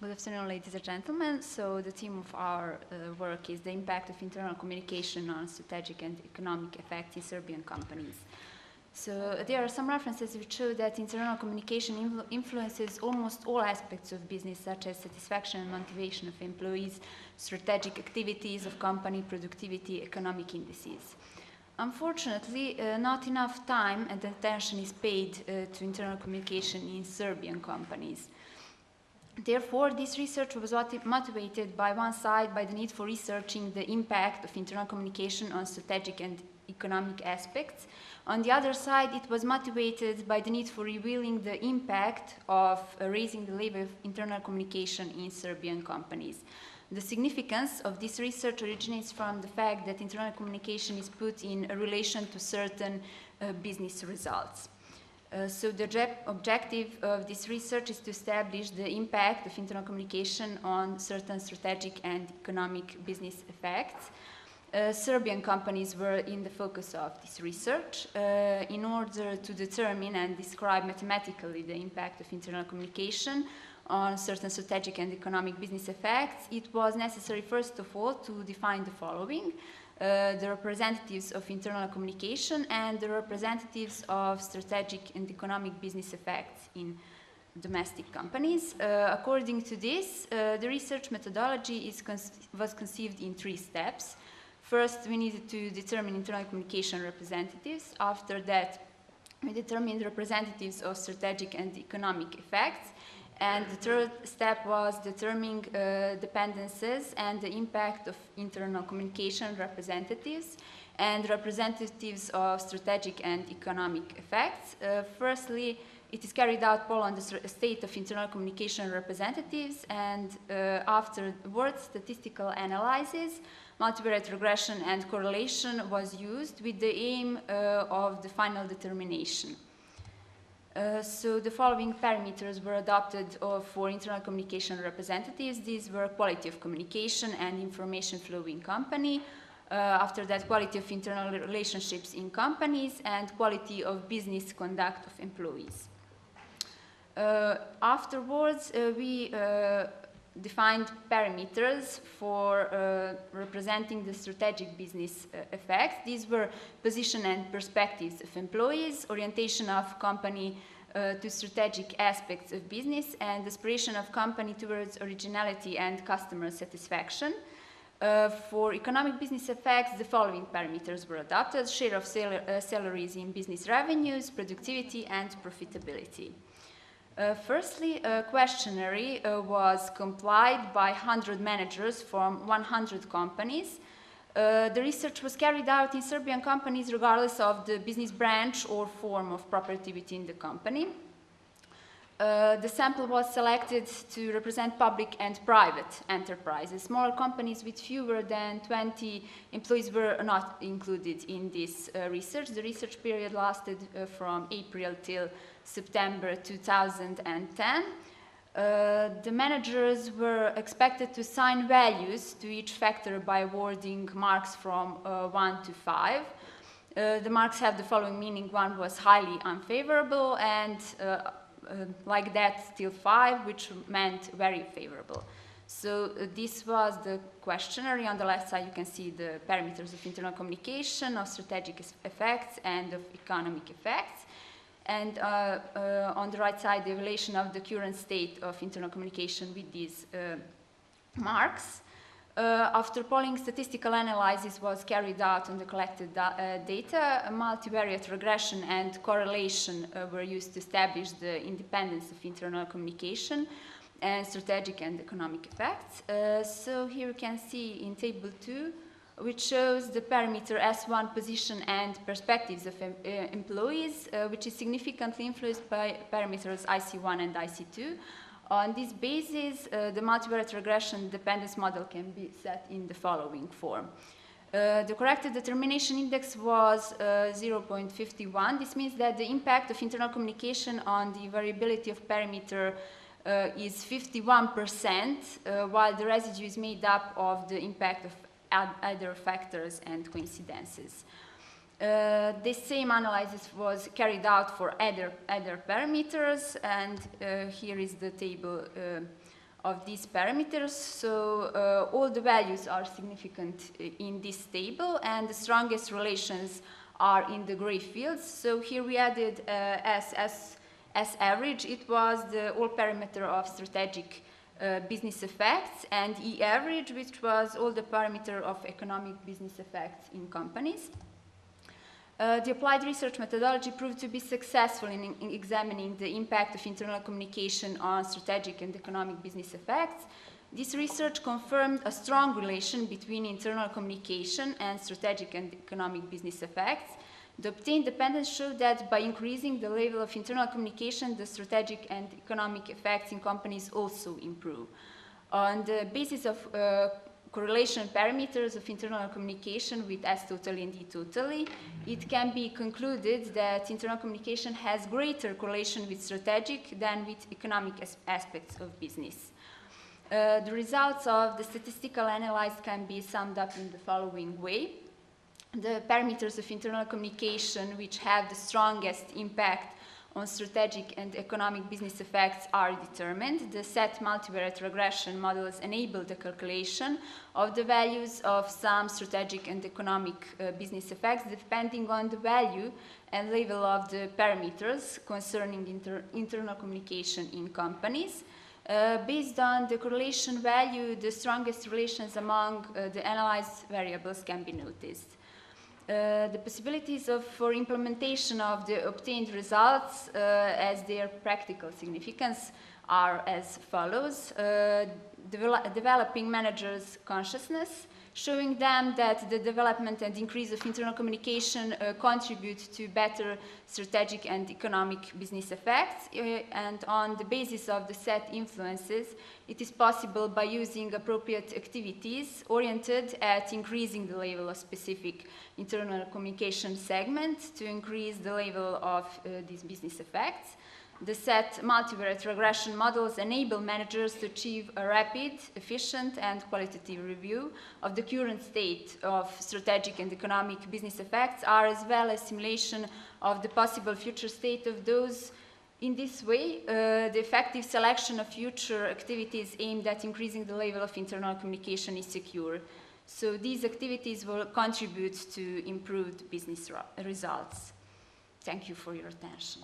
Good afternoon, ladies and gentlemen. So the theme of our work is the impact of internal communication on strategic and economic effects in Serbian companies. So there are some references which show that internal communication influences almost all aspects of business, such as satisfaction and motivation of employees, strategic activities of company, productivity, economic indices. Unfortunately, not enough time and attention is paid to internal communication in Serbian companies. Therefore, this research was motivated by one side by the need for researching the impact of internal communication on strategic and economic aspects. On the other side, it was motivated by the need for revealing the impact of raising the level of internal communication in Serbian companies. The significance of this research originates from the fact that internal communication is put in relation to certain business results. So the objective of this research is to establish the impact of internal communication on certain strategic and economic business effects. Serbian companies were in the focus of this research. In order to determine and describe mathematically the impact of internal communication on certain strategic and economic business effects, it was necessary, first of all, to define the following: the representatives of internal communication and the representatives of strategic and economic business effects in domestic companies. According to this, the research methodology was conceived in 3 steps. First, we needed to determine internal communication representatives. After that, we determined representatives of strategic and economic effects. And the third step was determining dependencies and the impact of internal communication representatives and representatives of strategic and economic effects. Firstly, it is carried out poll on the state of internal communication representatives, and afterwards statistical analysis, multivariate regression and correlation was used with the aim of the final determination. So the following parameters were adopted for internal communication representatives. These were quality of communication and information flow in company. After that, quality of internal relationships in companies and quality of business conduct of employees. Afterwards, we defined parameters for representing the strategic business effects. These were position and perspectives of employees, orientation of company to strategic aspects of business, and aspiration of company towards originality and customer satisfaction. For economic business effects, the following parameters were adopted: share of salaries in business revenues, productivity, and profitability. Firstly, a questionnaire was complied by 100 managers from 100 companies. The research was carried out in Serbian companies regardless of the business branch or form of property within the company. The sample was selected to represent public and private enterprises. Smaller companies with fewer than 20 employees were not included in this research. The research period lasted from April till September 2010. The managers were expected to assign values to each factor by awarding marks from 1 to 5. The marks have the following meaning: 1 was highly unfavorable, and like that still 5, which meant very favorable. So this was the questionnaire. On the left side you can see the parameters of internal communication, of strategic effects, and of economic effects. And on the right side, the evaluation of the current state of internal communication with these marks. After polling, statistical analysis was carried out on the collected data. A multivariate regression and correlation were used to establish the independence of internal communication and strategic and economic effects. So here you can see in table 2, which shows the parameter S1 position and perspectives of employees, which is significantly influenced by parameters IC1 and IC2. On this basis, the multivariate regression dependence model can be set in the following form. The corrected determination index was 0.51. This means that the impact of internal communication on the variability of parameter is 51%, while the residue is made up of the impact of other factors and coincidences. This same analysis was carried out for other parameters, and here is the table of these parameters. So all the values are significant in this table, and the strongest relations are in the gray fields. So here we added as average, it was the all parameter of strategic business effects, and E average, which was all the parameter of economic business effects in companies. The applied research methodology proved to be successful in examining the impact of internal communication on strategic and economic business effects. This research confirmed a strong relation between internal communication and strategic and economic business effects. The obtained dependence showed that by increasing the level of internal communication, the strategic and economic effects in companies also improve. On the basis of correlation parameters of internal communication with S totally and E totally, it can be concluded that internal communication has greater correlation with strategic than with economic aspects of business. The results of the statistical analysis can be summed up in the following way. The parameters of internal communication which have the strongest impact on strategic and economic business effects are determined. The set multivariate regression models enable the calculation of the values of some strategic and economic business effects depending on the value and level of the parameters concerning internal communication in companies. Based on the correlation value, the strongest relations among the analyzed variables can be noticed. The possibilities for implementation of the obtained results as their practical significance are as follows. Developing managers' consciousness, showing them that the development and increase of internal communication contribute to better strategic and economic business effects, and on the basis of the set influences, it is possible by using appropriate activities oriented at increasing the level of specific internal communication segments to increase the level of these business effects. The set multivariate regression models enable managers to achieve a rapid, efficient, and qualitative review of the current state of strategic and economic business effects, as well as simulation of the possible future state of those. In this way, the effective selection of future activities aimed at increasing the level of internal communication is secure. So these activities will contribute to improved business results. Thank you for your attention.